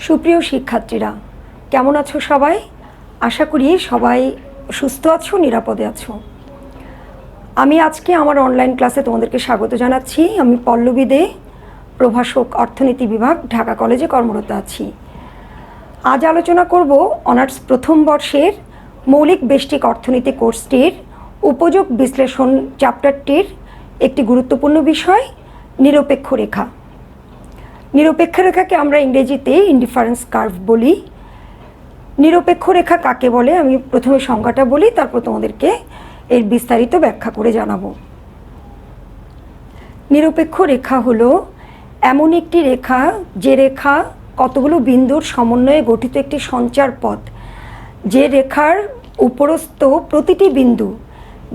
সুপ্রিয় শিক্ষার্থীরা, কেমন আছো সবাই? আশা করি সবাই সুস্থ আছো, নিরাপদে আছো। আমি আজকে আমার অনলাইন ক্লাসে তোমাদেরকে স্বাগত জানাচ্ছি। আমি পল্লবী দে, প্রভাষক, অর্থনীতি বিভাগ, ঢাকা কলেজে কর্মরত আছি। আজ আলোচনা করব অনার্স প্রথম বর্ষের মৌলিক বেষ্টিক অর্থনীতি কোর্সটির উপযোগ বিশ্লেষণ চ্যাপ্টারটির একটি গুরুত্বপূর্ণ বিষয়, নিরপেক্ষ রেখা। নিরপেক্ষ রেখাকে আমরা ইংরেজিতে ইনডিফারেন্স কার্ভ বলি। নিরপেক্ষ রেখা কাকে বলে আমি প্রথমে সংজ্ঞাটা বলি, তারপর তোমাদেরকে এর বিস্তারিত ব্যাখ্যা করে জানাবো। নিরপেক্ষ রেখা হলো এমন একটি রেখা যে রেখা কতগুলো বিন্দুর সমন্বয়ে গঠিত একটি সঞ্চার পথ। যে রেখার উপরস্থ প্রতিটি বিন্দু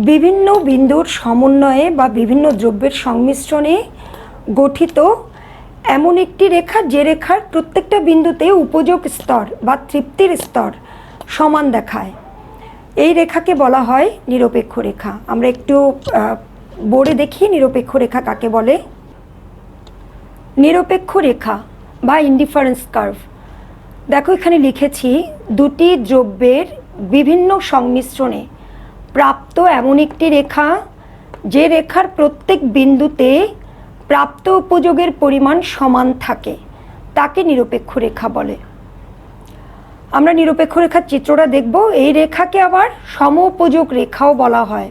বিভিন্ন বিন্দুর সমন্বয়ে বা বিভিন্ন দ্রব্যের সংমিশ্রণে গঠিত এমন একটি রেখা, যে রেখার প্রত্যেকটা বিন্দুতে উপযোগ স্তর বা তৃপ্তির স্তর সমান দেখায়। এই রেখাকে বলা হয় নিরপেক্ষ রেখা। আমরা একটু বোর্ডে দেখি নিরপেক্ষ রেখা কাকে বলে। নিরপেক্ষ রেখা বা ইনডিফারেন্স কার্ভ, দেখো এখানে লিখেছি দুটি দ্রব্যের বিভিন্ন সংমিশ্রণে প্রাপ্ত এমন একটি রেখা, যে রেখার প্রত্যেক বিন্দুতে প্রাপ্ত উপযোগের পরিমাণ সমান থাকে, তাকে নিরপেক্ষ রেখা বলে। আমরা নিরপেক্ষ রেখার চিত্রটা দেখব। এই রেখাকে আবার সম উপযোগ রেখাও বলা হয়।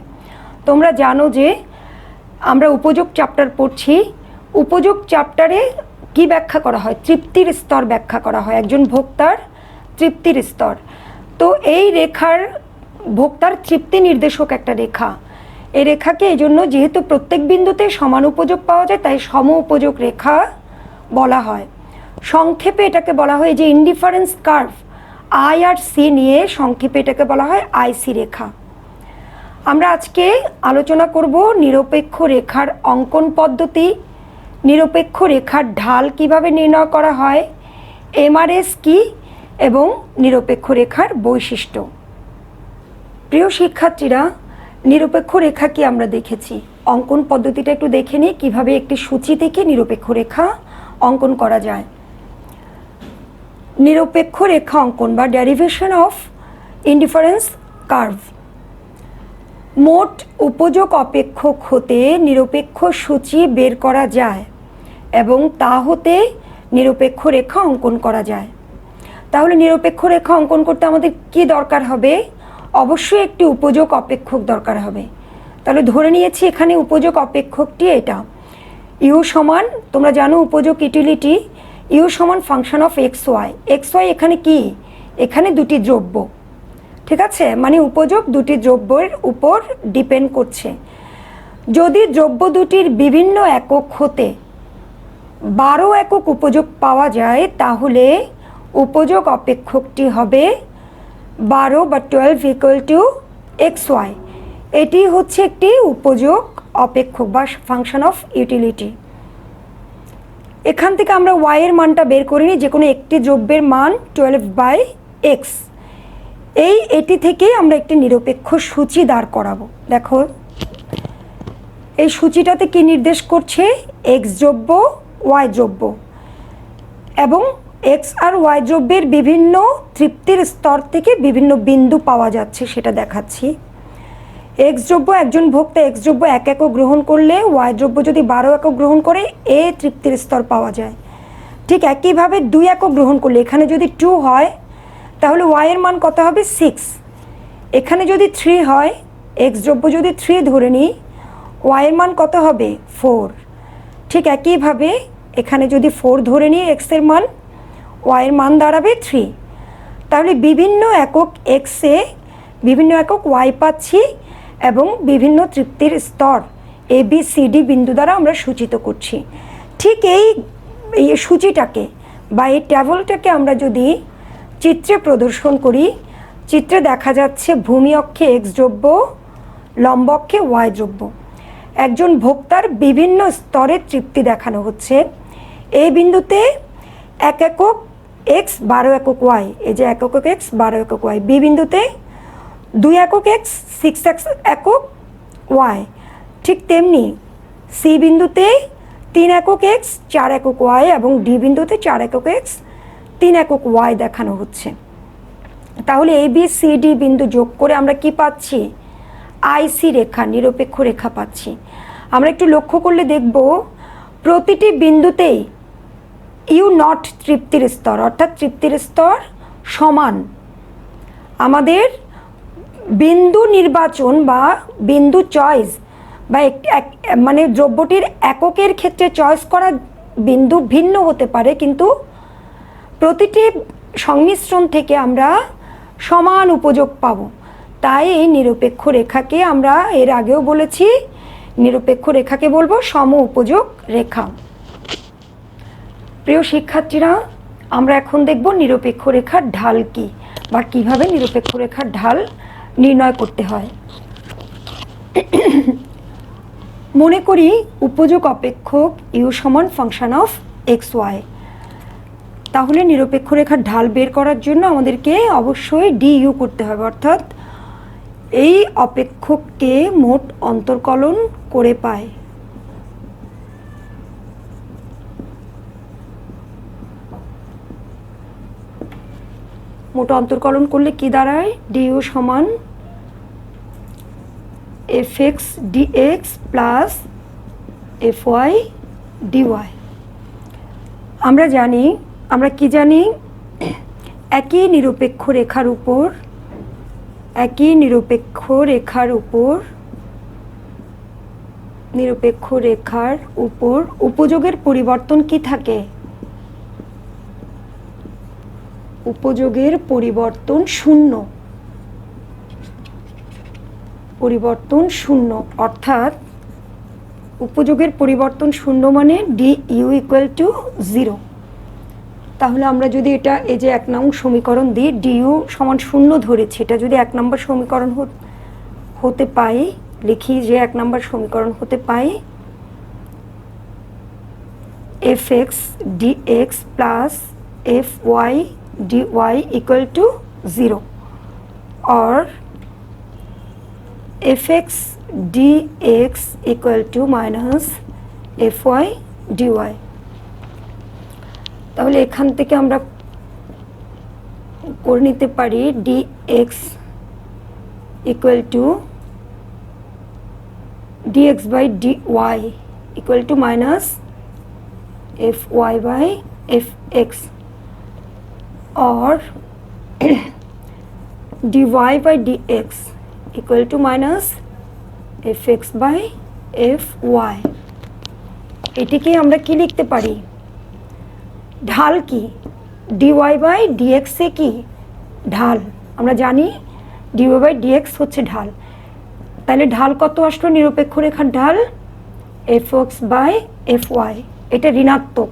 তোমরা জানো যে আমরা উপযোগ চ্যাপ্টার পড়ছি। উপযোগ চ্যাপ্টারে কি ব্যাখ্যা করা হয়? তৃপ্তির স্তর ব্যাখ্যা করা হয়, একজন ভোক্তার তৃপ্তির স্তর। তো এই রেখার ভোক্তার তৃপ্তি নির্দেশক একটা রেখা। এই রেখাকে এই জন্য, যেহেতু প্রত্যেক বিন্দুতে সমান উপযোগ পাওয়া যায়, তাই সম উপযোগ রেখা বলা হয়। সংক্ষেপে এটাকে বলা হয় যে indifference curve, I R C নিয়ে সংক্ষেপে এটাকে বলা হয় আইসি রেখা। আমরা আজকে আলোচনা করব নিরপেক্ষ রেখার অঙ্কন পদ্ধতি, নিরপেক্ষ রেখার ঢাল কিভাবে নির্ণয় করা হয়, এমআরএস কি, এবং নিরপেক্ষ রেখার বৈশিষ্ট্য। প্রিয় শিক্ষার্থীরা, নিরপেক্ষ রেখা কি আমরা দেখেছি। অঙ্কন পদ্ধতিটা একটু দেখে নিই, কীভাবে একটি সূচি থেকে নিরপেক্ষ রেখা অঙ্কন করা যায়। নিরপেক্ষ রেখা অঙ্কন বা ডেরিভেশন অফ ইনডিফারেন্স কার্ভ। মোট উপযোগ অপেক্ষক হতে নিরপেক্ষ সূচি বের করা যায় এবং তা হতে নিরপেক্ষ রেখা অঙ্কন করা যায়। তাহলে নিরপেক্ষ রেখা অঙ্কন করতে আমাদের কি দরকার হবে? অবশ্যই একটি উপযোগ অপেক্ষক দরকার হবে। তাহলে ধরে নিয়েছি এখানে উপযোগ অপেক্ষকটি এটা। ইউ সমান, তোমরা জানো উপযোগ ইউটিলিটি, ইউ সমান function of x y. X y এখানে কি? এখানে দুটি দ্রব্য, ঠিক আছে? মানে উপযোগ দুটি দ্রব্যের উপর ডিপেন্ড করছে। যদি দ্রব্য দুটির বিভিন্ন একক হতে 12 একক উপযোগ পাওয়া যায়, তাহলে উপযোগ অপেক্ষকটি হবে 12 বা 12 ইকুয়াল টু এক্স ওয়াই। এটি হচ্ছে একটি উপযোগ অপেক্ষক বা ফাংশন অফ ইউটিলিটি। এখান থেকে আমরা ওয়াই এর মানটা বের করে নিই, যে কোনো একটি দ্রব্যের মান 12/x। এটি থেকেই আমরা একটি নিরপেক্ষ সূচি দাঁড় করাবো। দেখো এই সূচিটাতে কি নির্দেশ করছে? এক্স দ্রব্য, ওয়াই দ্রব্য, এবং এক্স আর ওয়াই দ্রব্যের বিভিন্ন তৃপ্তির স্তর থেকে বিভিন্ন বিন্দু পাওয়া যাচ্ছে, সেটা দেখাচ্ছি। এক্স দ্রব্য, একজন ভোক্তা এক্স দ্রব্য 1 একক গ্রহণ করলে ওয়াই দ্রব্য যদি 12 একক গ্রহণ করে এ তৃপ্তির স্তর পাওয়া যায়। ঠিক একইভাবে 2 একক গ্রহণ করলে, এখানে যদি 2 হয় তাহলে ওয়াই এর মান কত হবে? 6। এখানে যদি 3 হয়, এক্স দ্রব্য যদি 3 ধরে নিই, ওয়াই এর মান কত হবে? 4। ঠিক একইভাবে এখানে যদি 4 ধরে নিই এক্স এর মান, ওয়াই এর মান দাঁড়াবে 3। তাহলে বিভিন্ন একক এক্সে বিভিন্ন একক ওয়াই পাচ্ছি এবং বিভিন্ন তৃপ্তির স্তর এ বি সি ডি বিন্দু দ্বারা আমরা সূচিত করছি। ঠিক এই সূচিটাকে বা এই টেবলটাকে আমরা যদি চিত্রে প্রদর্শন করি, চিত্রে দেখা যাচ্ছে ভূমি অক্ষে এক্স দ্রব্য, লম্ব অক্ষে ওয়াই দ্রব্য। একজন ভোক্তার বিভিন্ন স্তরের তৃপ্তি দেখানো হচ্ছে। এই বিন্দুতে 1 একক এক্স, 12 একক ওয়াই, এই যে 1 একক এক্স, 12 একক ওয়াই। বি বিন্দুতে 2 একক এক্স, 6 একক ওয়াই। ঠিক তেমনি সি বিন্দুতে 3 একক এক্স, 4 একক ওয়াই, এবং ডি বিন্দুতে 4 একক এক্স, 3 একক ওয়াই দেখানো হচ্ছে। তাহলে এ বি সি ডি বিন্দু যোগ করে আমরা কি পাচ্ছি? আইসি রেখা, নিরপেক্ষ রেখা পাচ্ছি। আমরা একটু লক্ষ্য করলে দেখব প্রতিটি বিন্দুতেই ইউ নট তৃপ্তির স্তর, অর্থাৎ তৃপ্তির স্তর সমান। আমাদের বিন্দু নির্বাচন বা বিন্দু চয়েস বা মানে দ্রব্যটির এককের ক্ষেত্রে চয়েস করা বিন্দু ভিন্ন হতে পারে, কিন্তু প্রতিটি সংমিশ্রণ থেকে আমরা সমান উপযোগ পাব। তাই এই নিরপেক্ষ রেখাকে আমরা এর আগেও বলেছি, নিরপেক্ষ রেখাকে বলবো সম উপযোগ রেখা। প্রিয় শিক্ষার্থীরা, আমরা এখন দেখব নিরপেক্ষ রেখার ঢাল কি বা কিভাবে নিরপেক্ষ রেখার ঢাল নির্ণয় করতে হয়। মনে করি উপযোগ অপেক্ষক ইউ সমান ফাংশন অফ এক্স ওয়াই। তাহলে নিরপেক্ষ রেখার ঢাল বের করার জন্য আমাদেরকে অবশ্যই ডি ইউ করতে হবে, অর্থাৎ এই অপেক্ষককে মোট অন্তর্কলন করে পায়। মোট অন্তর্কলন করলে কি দাঁড়ায়? ডি ইউ সমান f x dx plus F y dy. আমরা কি জানি? একই নিরপেক্ষ রেখার উপর উপযোগের পরিবর্তন কি থাকে? উপযোগের পরিবর্তন শূন্য, অর্থাৎ উপযোগের পরিবর্তন শূন্য মানে ডি ইউ ইকুয়াল টু 0। তাহলে আমরা যদি এটা এই যে 1 নং সমীকরণ দিই, ডি ইউ সমান 0 ধরেছি, এটা যদি 1 নম্বর সমীকরণ হতে পাই, লিখি যে 1 নম্বর সমীকরণ হতে পাই F x dx plus F y dy equal to 0, or fx dx equal to minus fy dy। তাহলে এখান থেকে আমরা করে নিতে পারি dx equal to dx by dy equal to minus fy by fx, or dy by dx equal to minus fx by fy। এটিকে আমরা কি লিখতে পারি? ঢাল কি? dy by dx এ কি ঢাল? আমরা জানি dy by dx হচ্ছে ঢাল। তাহলে ঢাল কত আসলো? নিরপেক্ষ রেখার ঢাল fx by fy, এটা ঋণাত্মক।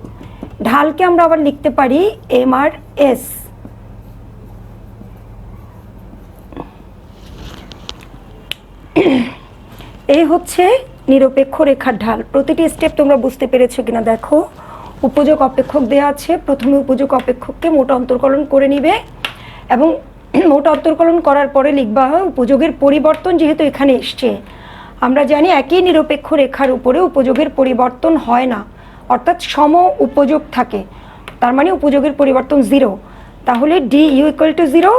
ঢালকে আমরা আবার লিখতে পারি m আর s। এই হচ্ছে নিরপেক্ষ রেখার ঢাল। প্রতিটি স্টেপ তোমরা বুঝতে পেরেছো কিনা দেখো। উপযোগ অপেক্ষক দেওয়া আছে, প্রথমে উপযোগ অপেক্ষককে মোট অন্তর্কলন করে নিবে এবং মোট অন্তর্কলন করার পরে লিখবা উপযোগের পরিবর্তন। যেহেতু এখানে এসছে, আমরা জানি একই নিরপেক্ষ রেখার উপরে উপযোগের পরিবর্তন হয় না, অর্থাৎ সম উপযোগ থাকে, তার মানে উপযোগের পরিবর্তন 0। তাহলে ডি ইউ ইকুয়াল টু 0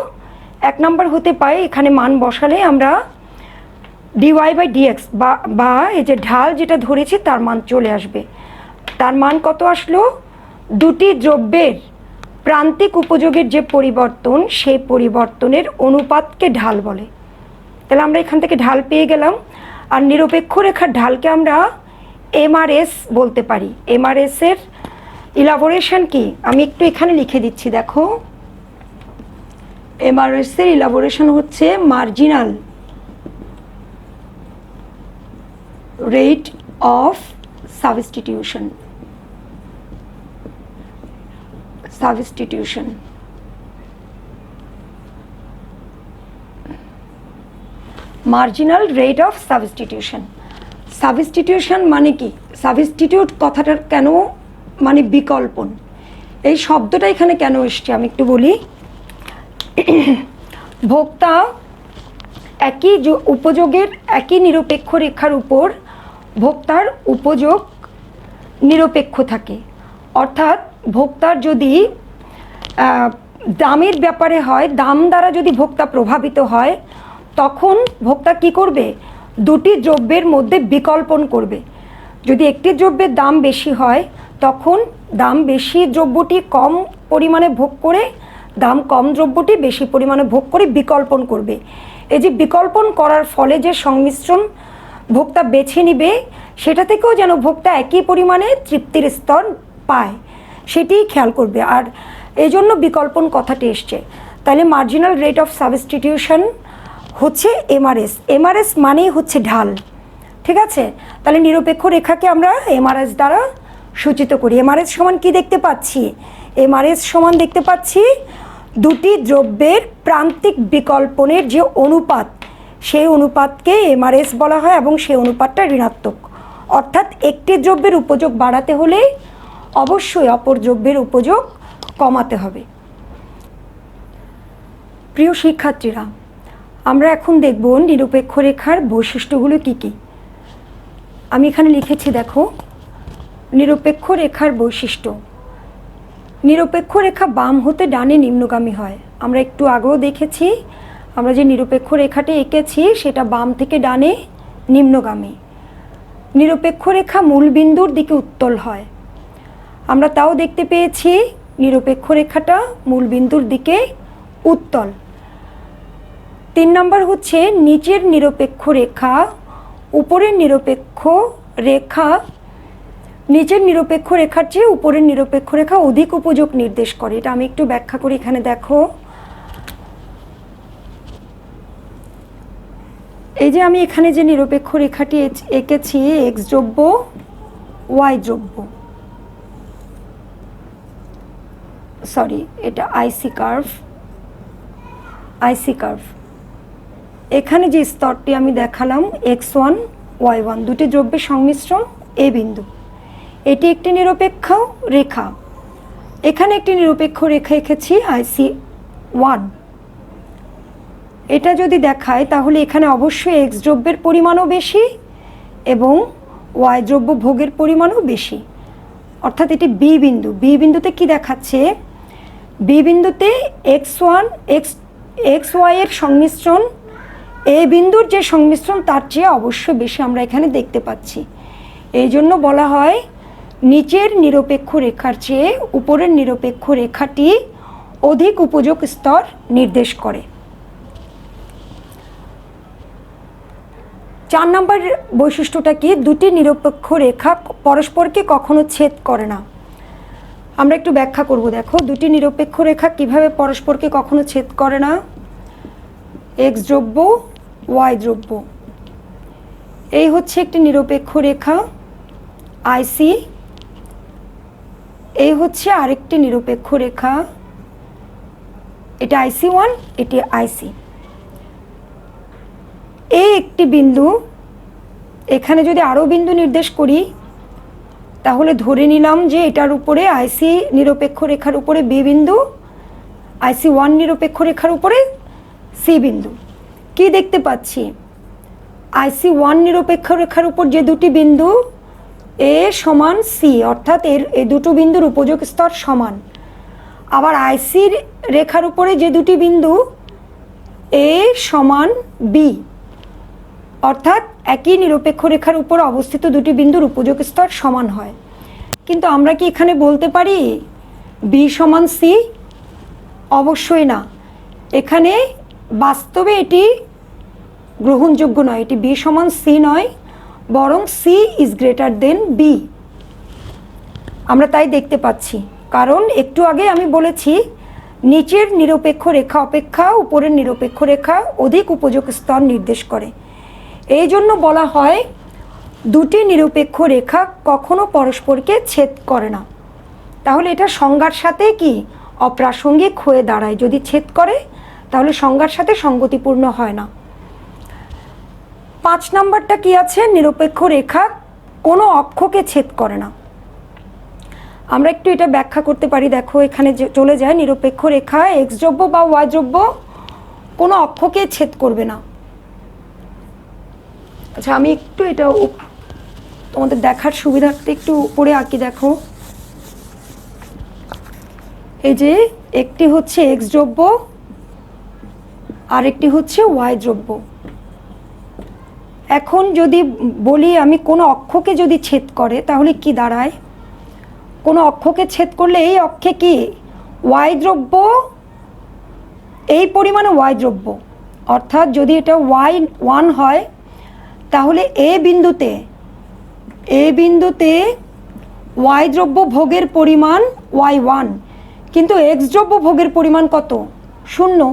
1 নম্বর হতে পারে। এখানে মান বসালে আমরা dy বাই ডিএক্স বা এই যে ঢাল যেটা ধরেছি তার মান চলে আসবে। তার মান কত আসলো? দুটি দ্রব্যের প্রান্তিক উপযোগের যে পরিবর্তন, সেই পরিবর্তনের অনুপাতকে ঢাল বলে। তাহলে আমরা এখান থেকে ঢাল পেয়ে গেলাম। আর নিরপেক্ষ রেখার ঢালকে আমরা এমআরএস বলতে পারি। এমআরএস এর ইলাবোরেশন কি আমি একটু এখানে লিখে দিচ্ছি, দেখো। এমআরএস এর ইলাবোরেশন হচ্ছে marginal rate of substitution। Marginal rate of substitution মানে কি? সাবস্টিটিউট কথাটার কেন মানে বিকল্পন, এই শব্দটা এখানে কেন এসছে আমি একটু বলি। ভোক্তা একই উপযোগের একই নিরপেক্ষ রেখার উপর ভোক্তার উপযোগ নিরপেক্ষ থাকে, অর্থাৎ ভোক্তার যদি দামের ব্যাপারে হয়, দাম দ্বারা যদি ভোক্তা প্রভাবিত হয় তখন ভোক্তা কি করবে, দুটি দ্রব্যের মধ্যে বিকল্পন করবে। যদি একটি দ্রব্যের দাম বেশি হয় তখন দাম বেশি দ্রব্যটি কম পরিমাণে ভোগ করে, দাম কম দ্রব্যটি বেশি পরিমাণে ভোগ করে বিকল্পন করবে। এই যে বিকল্পন করার ফলে যে সংমিশ্রণ ভোক্তা বেছে নিবে সেটা থেকেও যেন ভোক্তা একই পরিমাণে তৃপ্তির স্তর পায় সেটিই খেয়াল করবে। আর এই জন্য বিকল্পন কথাটি এসছে। তাহলে মার্জিনাল রেট অফ সাবস্টিটিউশন হচ্ছে এমআরএস। এমআরএস মানেই হচ্ছে ঢাল, ঠিক আছে। তাহলে নিরপেক্ষ রেখাকে আমরা এমআরএস দ্বারা সূচিত করি। এমআরএস সমান কি দেখতে পাচ্ছি, এমআরএস সমান দেখতে পাচ্ছি দুটি দ্রব্যের প্রান্তিক বিকল্পনের যে অনুপাত সেই অনুপাতকে এমআরএস বলা হয় এবং সেই অনুপাতটা ঋণাত্মক। অর্থাৎ একটি দ্রব্যের উপযোগ বাড়াতে হলে অবশ্যই অপর দ্রব্যের উপযোগ কমাতে হবে। প্রিয় শিক্ষার্থীরা, আমরা এখন দেখব নিরপেক্ষ রেখার বৈশিষ্ট্যগুলো কি কি। আমি এখানে লিখেছি, দেখো, নিরপেক্ষ রেখার বৈশিষ্ট্য। নিরপেক্ষ রেখা বাম হতে ডানে নিম্নগামী হয়। আমরা একটু আগেও দেখেছি, আমরা যে নিরপেক্ষ রেখাটি এঁকেছি সেটা বাম থেকে ডানে নিম্নগামী। নিরপেক্ষ রেখা মূল বিন্দুর দিকে উত্তল হয়। আমরা তাও দেখতে পেয়েছি নিরপেক্ষ রেখাটা মূল বিন্দুর দিকে উত্তল। 3 নম্বর হচ্ছে নিচের নিরপেক্ষ রেখা উপরের নিরপেক্ষ রেখা, নিচের নিরপেক্ষ রেখার চেয়ে উপরের নিরপেক্ষ রেখা অধিক উপযোগ নির্দেশ করে। এটা আমি একটু ব্যাখ্যা করি। এখানে দেখো, এই যে আমি এখানে যে নিরপেক্ষ রেখাটি এঁকেছি, এক্স দ্রব্য ওয়াই দ্রব্য, সরি এটা আইসি কার্ভ, আইসি কার্ভ। এখানে যে স্তরটি আমি দেখালাম x1 y1 দুটি দ্রব্যের সংমিশ্রণ এ বিন্দু, এটি একটি নিরপেক্ষ রেখা। এখানে একটি নিরপেক্ষ রেখা এঁকেছি IC1। এটা যদি দেখায় তাহলে এখানে অবশ্যই এক্স দ্রব্যের পরিমাণও বেশি এবং ওয়াই দ্রব্য ভোগের পরিমাণও বেশি। অর্থাৎ এটি বি বিন্দু। বি বিন্দুতে কি দেখাচ্ছে, বি বিন্দুতে এক্স ওয়াই এর সংমিশ্রণ এ বিন্দুর যে সংমিশ্রণ তার চেয়ে অবশ্যই বেশি আমরা এখানে দেখতে পাচ্ছি। এই জন্য বলা হয় নিচের নিরপেক্ষ রেখার চেয়ে উপরের নিরপেক্ষ রেখাটি অধিক উপযোগ স্তর নির্দেশ করে। 4 নম্বর বৈশিষ্ট্যটা কি, দুটি নিরপেক্ষ রেখা পরস্পরকে কখনো ছেদ করে না। আমরা একটু ব্যাখ্যা করব। দেখো, দুটি নিরপেক্ষ রেখা কিভাবে পরস্পরকে কখনো ছেদ করে না। এক্স দ্রব্য ওয়াই দ্রব্য, এই হচ্ছে একটি নিরপেক্ষ রেখা আইসি, এই হচ্ছে আরেকটি নিরপেক্ষ রেখা, এটা IC1, এটি আইসি। এই একটি বিন্দু, এখানে যদি আরও বিন্দু নির্দেশ করি তাহলে ধরে নিলাম যে এটার উপরে আইসি নিরপেক্ষ রেখার উপরে বি বিন্দু, IC1 নিরপেক্ষ রেখার উপরে সি বিন্দু। কি দেখতে পাচ্ছি, IC1 নিরপেক্ষ রেখার উপর যে দুটি বিন্দু এ সমান সি, অর্থাৎ এই দুটো বিন্দুর উপযোগ স্তর সমান। আবার আইসি রেখার উপরে যে দুটি বিন্দু এ সমান বি, অর্থাৎ একই নিরপেক্ষ রেখার উপর অবস্থিত দুটি বিন্দুর উপযোগ স্তর সমান হয়। কিন্তু আমরা কি এখানে বলতে পারি বি সমান সি? অবশ্যই না। এখানে বাস্তবে এটি গ্রহণযোগ্য নয়, এটি বি সমান সি নয়, বরং c is greater than b. আমরা তাই দেখতে পাচ্ছি, কারণ একটু আগে আমি বলেছি নিচের নিরপেক্ষ রেখা অপেক্ষা উপরের নিরপেক্ষ রেখা অধিক উপযোগ স্তর নির্দেশ করে। এই জন্য বলা হয় দুটি নিরপেক্ষ রেখা কখনো পরস্পরকে ছেদ করে না। তাহলে এটা সংজ্ঞার সাথে কি অপ্রাসঙ্গিক হয়ে দাঁড়ায়। যদি ছেদ করে তাহলে সংজ্ঞার সাথে সঙ্গতিপূর্ণ হয় না। 5 নম্বরটা কি আছে, নিরপেক্ষ রেখা কোনো অক্ষকে ছেদ করে না। আমরা একটু এটা ব্যাখ্যা করতে পারি। দেখো, এখানে চলে যায় নিরপেক্ষ রেখা এক্স দ্রব্য বা ওয়াই দ্রব্য কোনো অক্ষকে ছেদ করবে না। আচ্ছা, আমি একটু এটা তোমাদের দেখার সুবিধার্থে একটু উপরে আঁকি। দেখো, এই যে একটি হচ্ছে এক্স দ্রব্য আর একটি হচ্ছে ওয়াই দ্রব্য। এখন যদি বলি আমি কোনো অক্ষকে যদি ছেদ করে তাহলে কি দাঁড়ায়? কোনো অক্ষকে ছেদ করলে এই অক্ষে কি ওয়াই দ্রব্য, এই পরিমাণে ওয়াই দ্রব্য, অর্থাৎ যদি এটা ওয়াই 1 হয় তাহলে এ বিন্দুতে ওয়াই দ্রব্য ভোগের পরিমাণ ওয়াই 1, কিন্তু এক্স দ্রব্য ভোগের পরিমাণ কত? 0,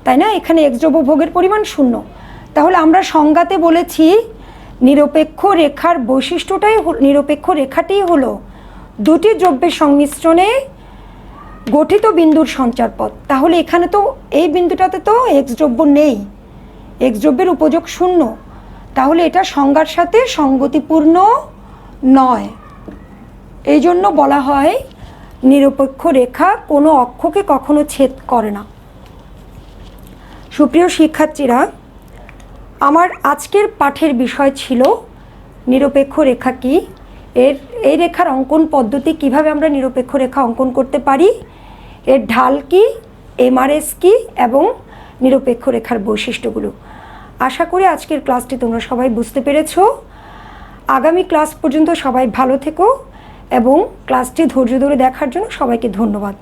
তাই না? এখানে এক্স দ্রব্য ভোগের পরিমাণ 0। তাহলে আমরা সংজ্ঞাতে বলেছি নিরপেক্ষ রেখার বৈশিষ্ট্যটাই, নিরপেক্ষ রেখাটিই হলো দুটি দ্রব্যের সংমিশ্রণে গঠিত বিন্দুর সঞ্চারপথ। তাহলে এখানে তো এই বিন্দুটাতে তো এক্স দ্রব্য নেই, এক্স দ্রব্যের উপযোগ 0, তাহলে এটা সংজ্ঞার সাথে সঙ্গতিপূর্ণ নয়। এই জন্য বলা হয় নিরপেক্ষ রেখা কোনো অক্ষকে কখনো ছেদ করে না। সুপ্রিয় শিক্ষার্থীরা, আমার আজকের পাঠের বিষয় ছিল নিরপেক্ষ রেখা কি, এই রেখার অঙ্কন পদ্ধতি, কিভাবে আমরা নিরপেক্ষ রেখা অঙ্কন করতে পারি, এর ঢাল কি, এমআরএস কি এবং নিরপেক্ষ রেখার বৈশিষ্ট্যগুলো। আশা করি আজকের ক্লাসটি তোমরা সবাই বুঝতে পেরেছো। আগামী ক্লাস পর্যন্ত সবাই ভালো থেকো এবং ক্লাসটি ধৈর্য ধরে দেখার জন্য সবাইকে ধন্যবাদ।